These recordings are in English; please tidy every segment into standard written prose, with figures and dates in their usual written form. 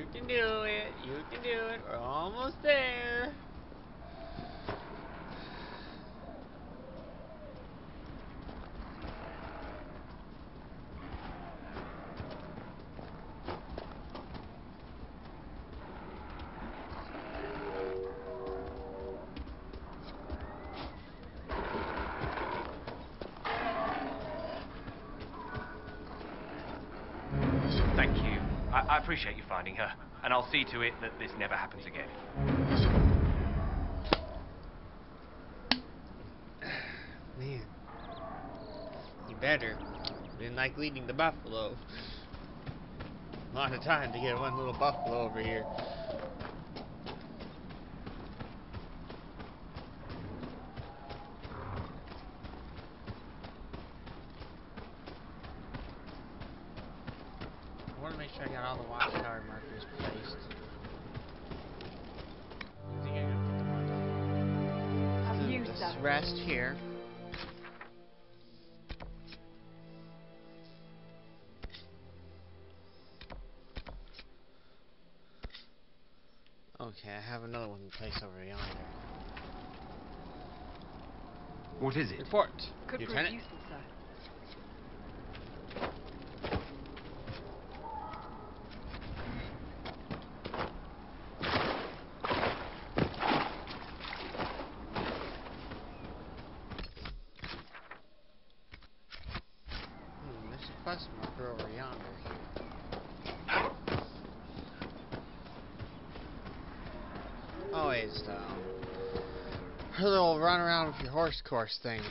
You can do it. You can do it. We're almost there. Thank you. I appreciate you finding her, and I'll see to it that this never happens again. Man. You better. Didn't like leading the buffalo. A lot of time to get one little buffalo over here. I want to make sure I got all the watchtower markers placed. I think I gotta put them on this rest here. Okay, I have another one in place over yonder. What is it? Report, Could prove Lieutenant. useful, sir. There's a quest marker over yonder. Oh, it's her little run around with your horse course thing.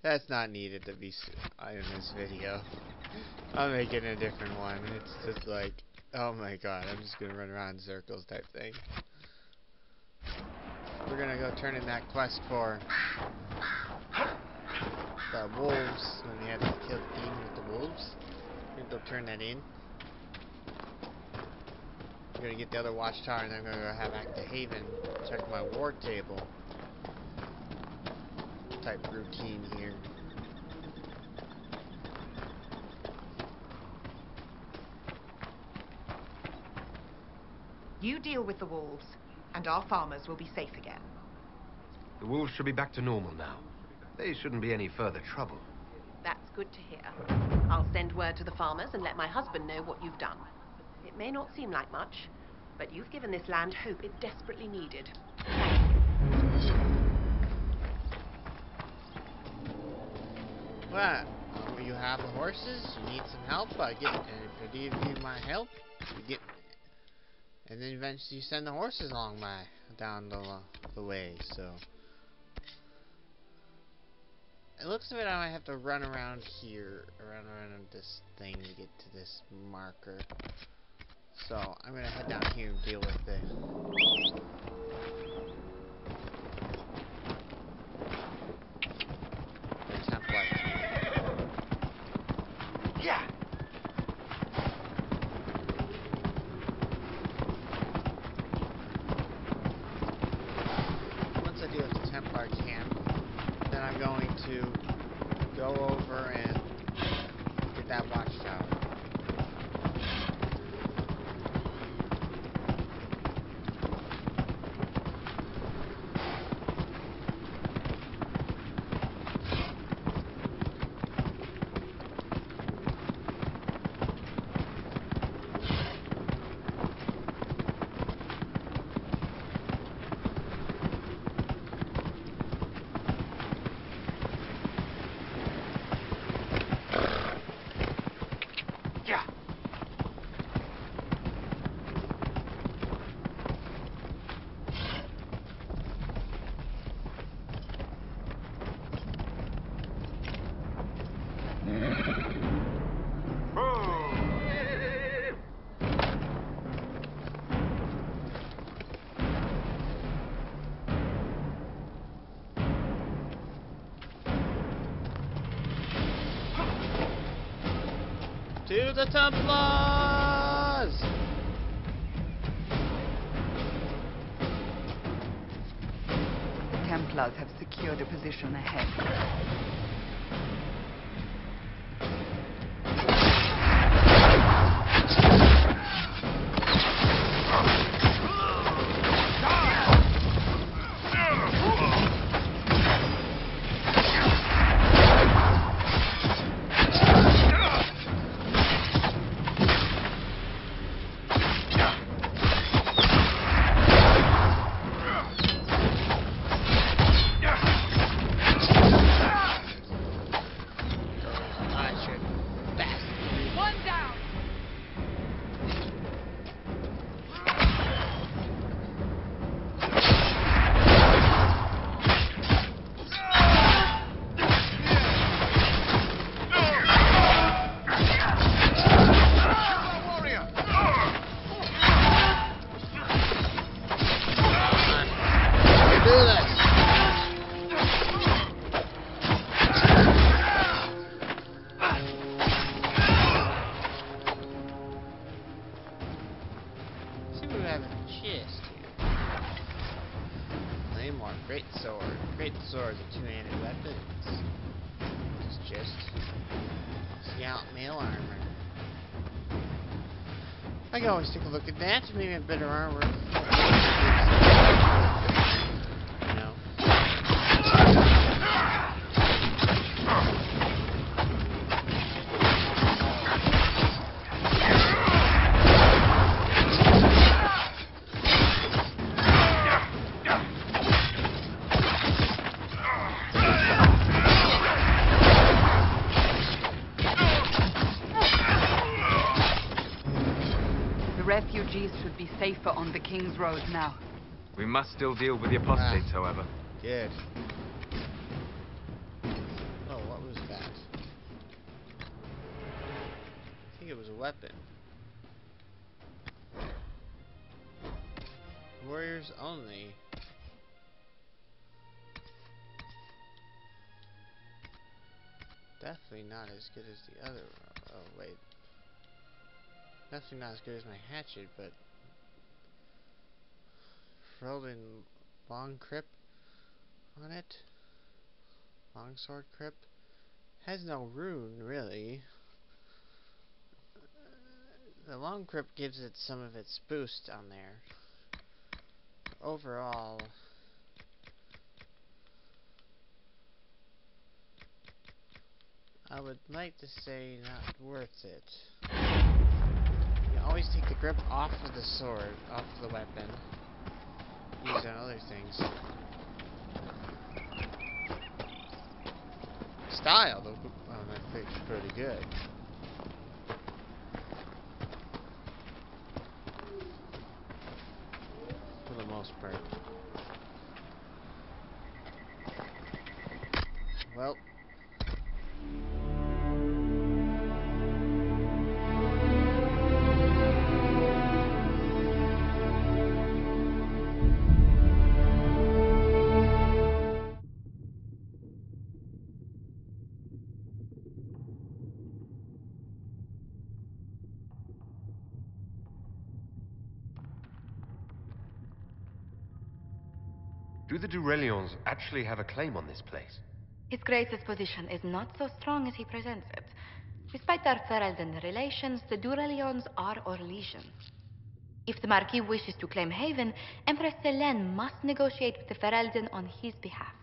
That's not needed to be in this video. I'm making a different one. It's just like, oh my god, I'm just gonna run around in circles type thing. We're gonna go turn in that quest for the wolves when we had to kill the demon with the wolves. We're gonna go turn that in. I'm gonna get the other watchtower and then I'm gonna go have Act of Haven, check my war table type routine here. You deal with the wolves, and our farmers will be safe again. The wolves should be back to normal now. They shouldn't be any further trouble. That's good to hear. I'll send word to the farmers and let my husband know what you've done. It may not seem like much, but you've given this land hope it desperately needed. What? Oh, you have the horses? You need some help? And if I give you my help, you get... And then eventually you send the horses along down the way, so... It looks like I might have to run around here, around this thing to get to this marker. So, I'm gonna head down here and deal with it. The Templar. Yeah. Once I deal with the Templar camp, then I'm going to go over and get that watchtower. To the Templars! The Templars have secured a position ahead. chest here. Claymore, great sword. Great swords are two-handed weapons. It's just scout mail armor. I can always take a look at that. Maybe a better armor. You know. Refugees should be safer on the King's Road now. We must still deal with the apostates, however. Good. Oh, what was that? I think it was a weapon. Warriors only. Definitely not as good as the other. Oh, wait. Definitely not as good as my hatchet, but Ferelden long grip on it. Longsword grip has no rune really. The long grip gives it some of its boost on there. Overall, I would like to say not worth it. You always take the grip off of the sword, off of the weapon. Use on other things. Style, though, I think it's pretty good. For the most part. Well. Do the Durelions actually have a claim on this place? His Grace's position is not so strong as he presents it. Despite our Ferelden relations, the Durelions are Orlesian. If the Marquis wishes to claim Haven, Empress Selene must negotiate with the Ferelden on his behalf.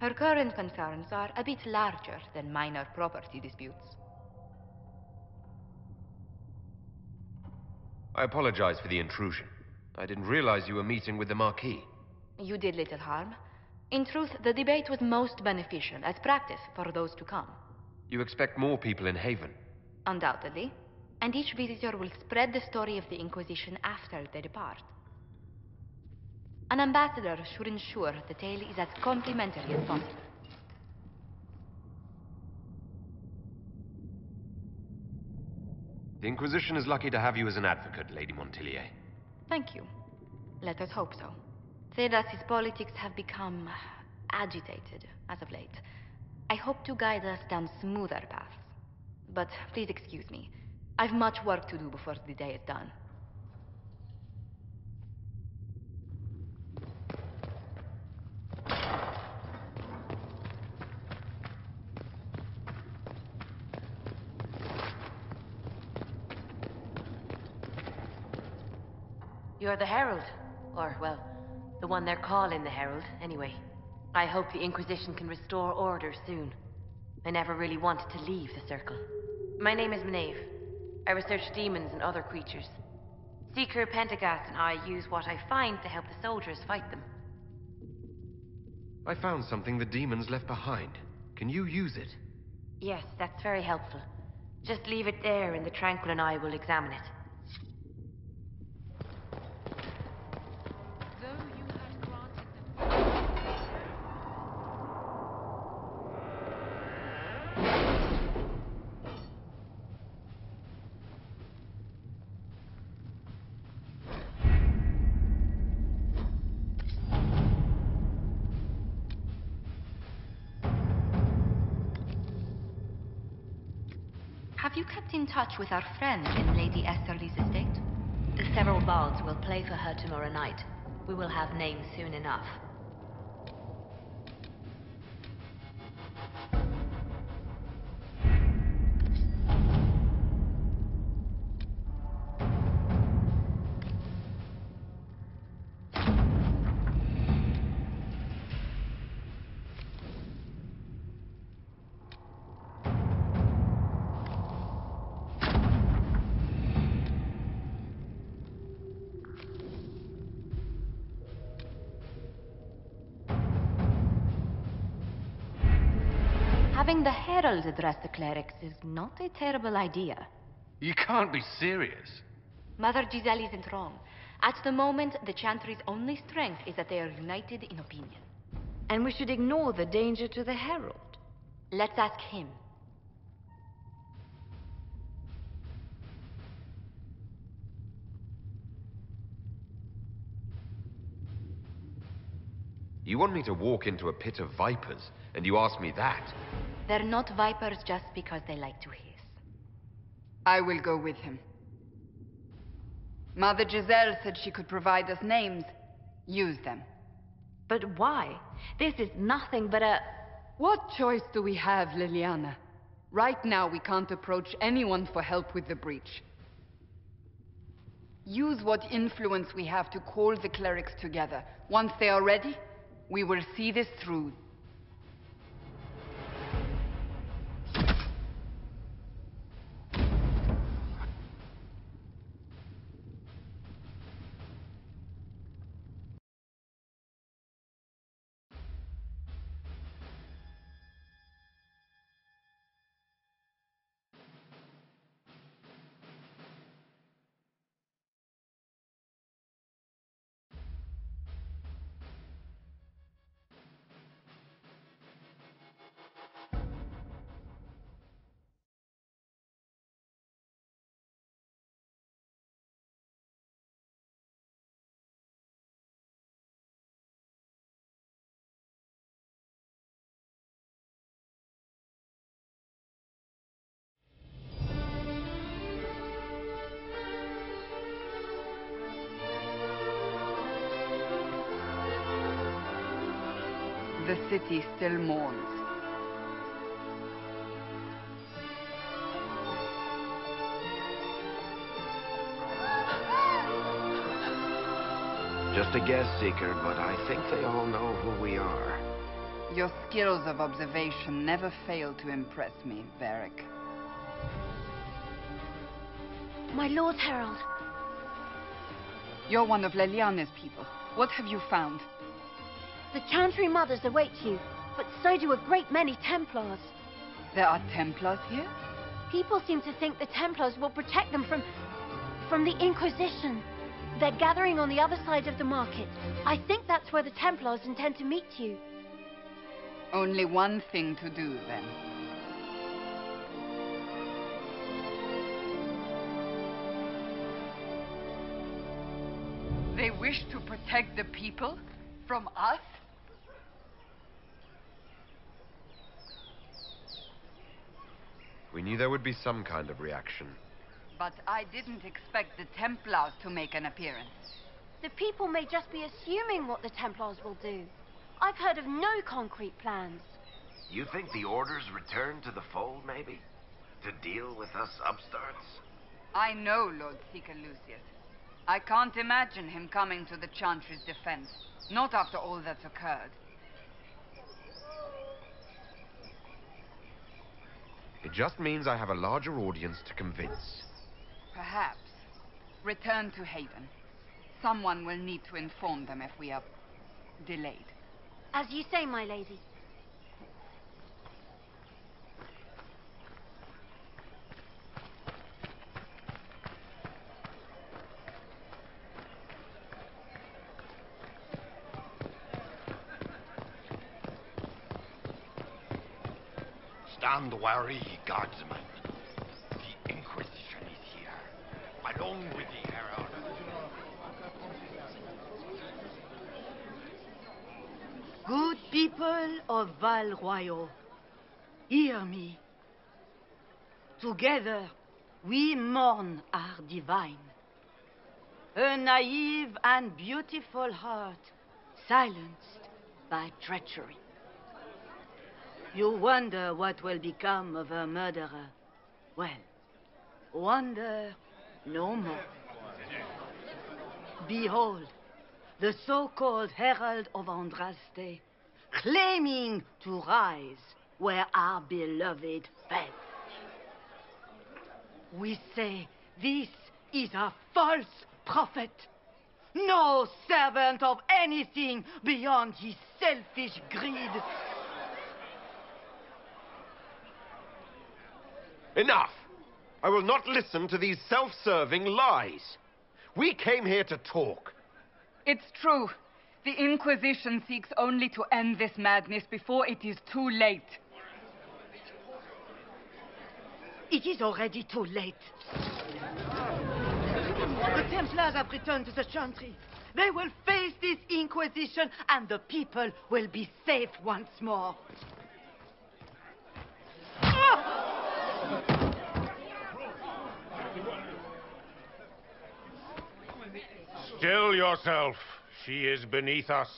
Her current concerns are a bit larger than minor property disputes. I apologize for the intrusion. I didn't realize you were meeting with the Marquis. You did little harm. In truth, the debate was most beneficial as practice for those to come. You expect more people in Haven? Undoubtedly. And each visitor will spread the story of the Inquisition after they depart. An ambassador should ensure the tale is as complimentary as possible. The Inquisition is lucky to have you as an advocate, Lady Montilyet. Thank you. Let us hope so. Thedas's politics have become agitated as of late. I hope to guide us down smoother paths. But please excuse me. I've much work to do before the day is done. You're the Herald. Or, well, the one they're calling the Herald, anyway. I hope the Inquisition can restore order soon. I never really wanted to leave the Circle. My name is Maeve. I research demons and other creatures. Seeker Pentagast and I use what I find to help the soldiers fight them. I found something the demons left behind. Can you use it? Yes, that's very helpful. Just leave it there and the Tranquil and I will examine it. Have you kept in touch with our friend in Lady Esterly's estate? several bards will play for her tomorrow night. We will have names soon enough. Having the herald address the clerics is not a terrible idea. You can't be serious. Mother Giselle isn't wrong. At the moment, the Chantry's only strength is that they are united in opinion. And we should ignore the danger to the Herald. Let's ask him. You want me to walk into a pit of vipers, and you ask me that? They're not vipers just because they like to hiss. I will go with him. Mother Giselle said she could provide us names. Use them. But why? This is nothing but a... What choice do we have, Leliana? Right now, we can't approach anyone for help with the breach. Use what influence we have to call the clerics together. Once they are ready, we will see this through. The city still mourns. Just a guess, Seeker, but I think they all know who we are. Your skills of observation never fail to impress me, Varric. My Lord Herald. You're one of Leliana's people. What have you found? The Chantry Mothers await you, but so do a great many Templars. There are Templars here? People seem to think the Templars will protect them from the Inquisition. They're gathering on the other side of the market. I think that's where the Templars intend to meet you. Only one thing to do, then. They wish to protect the people from us? We knew there would be some kind of reaction. But I didn't expect the Templars to make an appearance. The people may just be assuming what the Templars will do. I've heard of no concrete plans. You think the Order's return to the fold, maybe? To deal with us upstarts? I know Lord Seeker Lucius. I can't imagine him coming to the Chantry's defense. Not after all that's occurred. It just means I have a larger audience to convince. Perhaps. Return to Haven. Someone will need to inform them if we are delayed. As you say, my lady. Stand wary, guardsmen. The Inquisition is here, along with the Herald. Good people of Val Royal, hear me. Together, we mourn our divine. A naive and beautiful heart, silenced by treachery. You wonder what will become of a murderer. Well, wonder no more. Behold, the so-called Herald of Andraste, claiming to rise where our beloved fell. We say this is a false prophet. No servant of anything beyond his selfish greed. Enough! I will not listen to these self-serving lies. We came here to talk. It's true. The Inquisition seeks only to end this madness before it is too late. It is already too late. The Templars have returned to the Chantry. They will face this Inquisition, and the people will be safe once more. Still yourself. She is beneath us.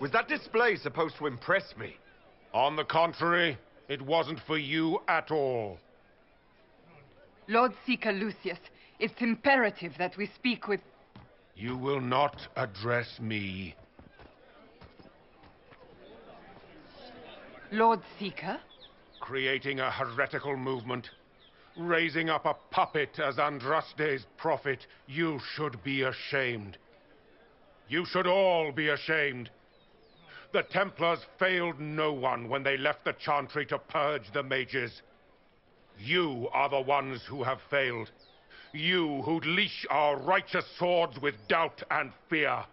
Was that display supposed to impress me? On the contrary, it wasn't for you at all. Lord Seeker Lucius, it's imperative that we speak with... You will not address me. Lord Seeker? Creating a heretical movement. Raising up a puppet as Andraste's prophet. You should be ashamed. You should all be ashamed. The Templars failed no one when they left the Chantry to purge the mages. You are the ones who have failed. You who'd leash our righteous swords with doubt and fear.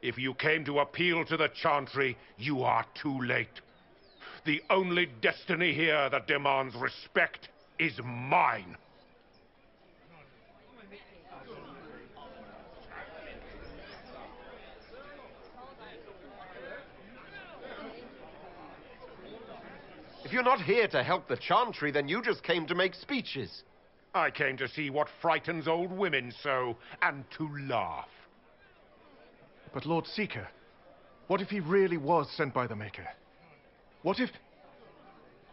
If you came to appeal to the Chantry, you are too late. The only destiny here that demands respect is mine. If you're not here to help the Chantry, then you just came to make speeches. I came to see what frightens old women so, and to laugh. But Lord Seeker, what if he really was sent by the Maker? What if...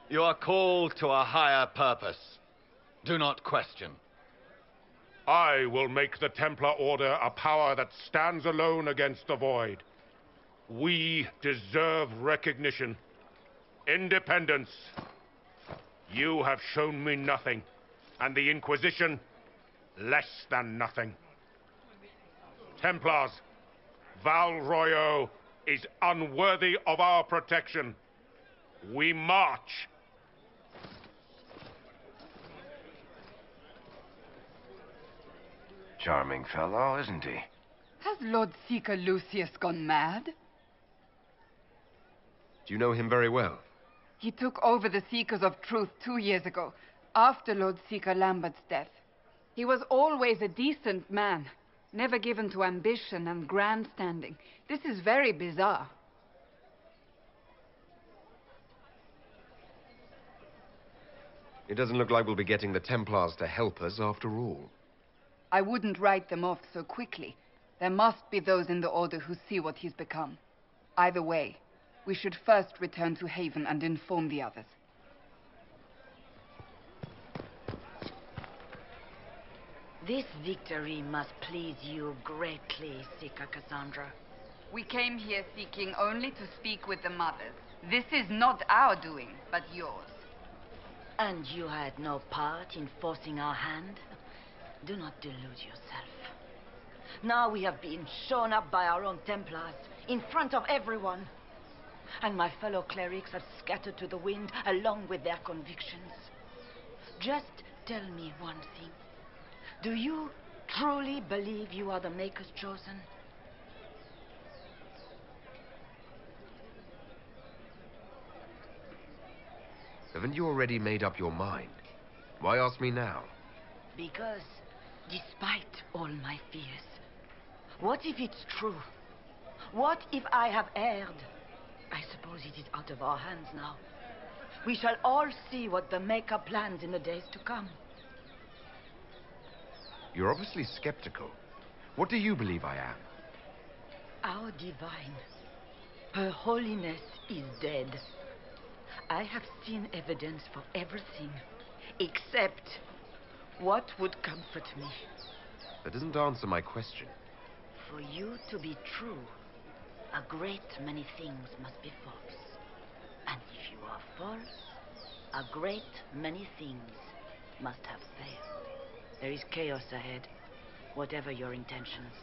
You are called to a higher purpose. Do not question. I will make the Templar Order a power that stands alone against the Void. We deserve recognition. Independence. You have shown me nothing, and the Inquisition, less than nothing. Templars, Val Royeaux is unworthy of our protection. We march. Charming fellow, isn't he? Has Lord Seeker Lucius gone mad? Do you know him very well? He took over the Seekers of Truth 2 years ago, after Lord Seeker Lambert's death. He was always a decent man, never given to ambition and grandstanding. This is very bizarre. It doesn't look like we'll be getting the Templars to help us after all. I wouldn't write them off so quickly. There must be those in the Order who see what he's become. Either way, we should first return to Haven and inform the others. This victory must please you greatly, Seeker Cassandra. We came here seeking only to speak with the mothers. This is not our doing, but yours. And you had no part in forcing our hand? Do not delude yourself. Now we have been shown up by our own Templars, in front of everyone. And my fellow clerics have scattered to the wind along with their convictions. Just tell me one thing. Do you truly believe you are the Maker's chosen? Haven't you already made up your mind? Why ask me now? Because, despite all my fears, what if it's true? What if I have erred? I suppose it is out of our hands now. We shall all see what the Maker plans in the days to come. You're obviously skeptical. What do you believe I am? Our divine. Her holiness is dead. I have seen evidence for everything, except what would comfort me. That doesn't answer my question. For you to be true, a great many things must be false. And if you are false, a great many things must have failed. There is chaos ahead, whatever your intentions.